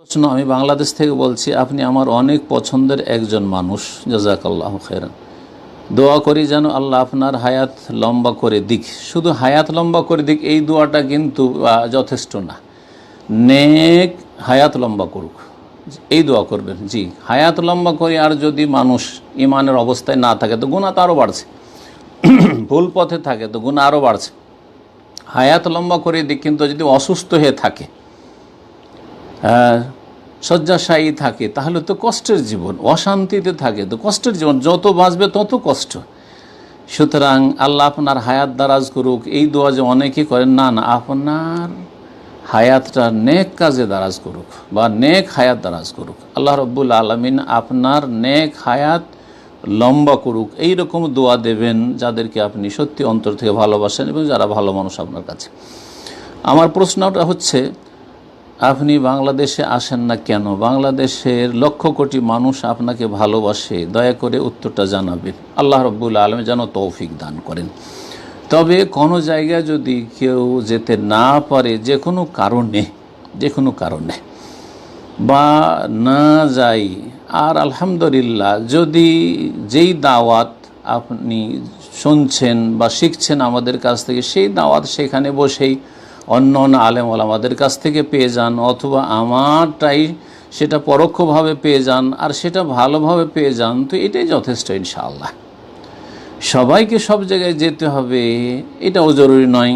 প্রশ্ন, আমি বাংলাদেশ থেকে বলছি। আপনি আমার অনেক পছন্দের একজন মানুষ, জাযাকাল্লাহু খায়রান। দোয়া করি যেন আল্লাহ আপনার হায়াত লম্বা করে দিক। শুধু হায়াত লম্বা করে দিক এই দোয়াটা কিন্তু যথেষ্ট না। নেক হায়াত লম্বা করুক, এই দোয়া করবেন। জি, হায়াত লম্বা করে। আর যদি মানুষ ইমানের অবস্থায় না থাকে তো গুনাহ তো আরও বাড়ছে, ভুল পথে থাকে তো গুনাহ আরও বাড়ছে। হায়াত লম্বা করে দিক, কিন্তু যদি অসুস্থ হয়ে থাকে, শয্যাশায়ী থাকে, তাহলে তো কষ্টের জীবন। অশান্তিতে থাকে তো কষ্টের জীবন, যত বাঁচবে তত কষ্ট। সুতরাং আল্লাহ আপনার হায়াত দারাজ করুক, এই দোয়া যে অনেকে করেন, না না, আপনার হায়াতটা নেক কাজে দারাজ করুক বা নেক হায়াত দারাজ করুক। আল্লাহ রব্বুল আলামিন আপনার নেক হায়াত লম্বা করুক, এই রকম দোয়া দেবেন যাদেরকে আপনি সত্যি অন্তর থেকে ভালোবাসেন এবং যারা ভালো মানুষ আপনার কাছে। আমার প্রশ্নটা হচ্ছে, আপনি বাংলাদেশে আসেন না কেন? বাংলাদেশের লক্ষ কোটি মানুষ আপনাকে ভালোবাসে, দয়া করে উত্তরটা জানাবেন। আল্লাহ রব্বুল আলামিন যেন তৌফিক দান করেন। তবে কোনো জায়গায় যদি কেউ যেতে না পারে, যে কোনো কারণে বা না যাই, আর আলহামদুলিল্লাহ যদি যেই দাওয়াত আপনি শুনছেন বা শিখছেন আমাদের কাছ থেকে, সেই দাওয়াত সেখানে বসেই অন্য আলেম ওলামাদের কাছ থেকে পেয়ে যান, অথবা আমারটাই সেটা পরোক্ষভাবে পেয়ে যান, আর সেটা ভালোভাবে পেয়ে যান, তো এটাই যথেষ্ট ইনশাআল্লাহ। সবাইকে সব জায়গায় যেতে হবে এটাও জরুরি নয়,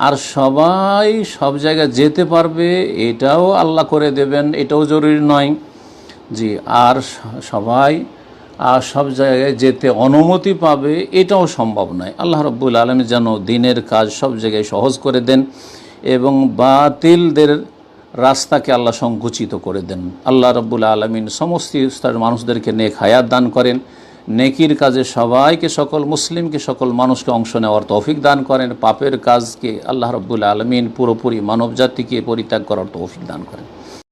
আর সবাই সব জায়গায় যেতে পারবে এটাও আল্লাহ করে দেবেন, এটাও জরুরি নয়। জি, আর সবাই সব জায়গায় যেতে অনুমতি পাবে এটাও সম্ভব নয়। আল্লাহ রাব্বুল আলামিন যেন দিনের কাজ সব জায়গায় সহজ করে দেন এবং বাতিলদের রাস্তাকে আল্লাহ সংকুচিত করে দেন। আল্লাহ রাব্বুল আলামিন সমস্ত স্তরের মানুষদেরকে নেক হায়াত দান করেন, নেকির কাজে সবাইকে, সকল মুসলিমকে, সকল মানুষকে অংশ নেওয়ার তৌফিক দান করেন, পাপের কাজকে আল্লাহ রাব্বুল আলামিন পুরোপুরি মানবজাতিকে পরিত্যাগ করার তৌফিক দান করেন।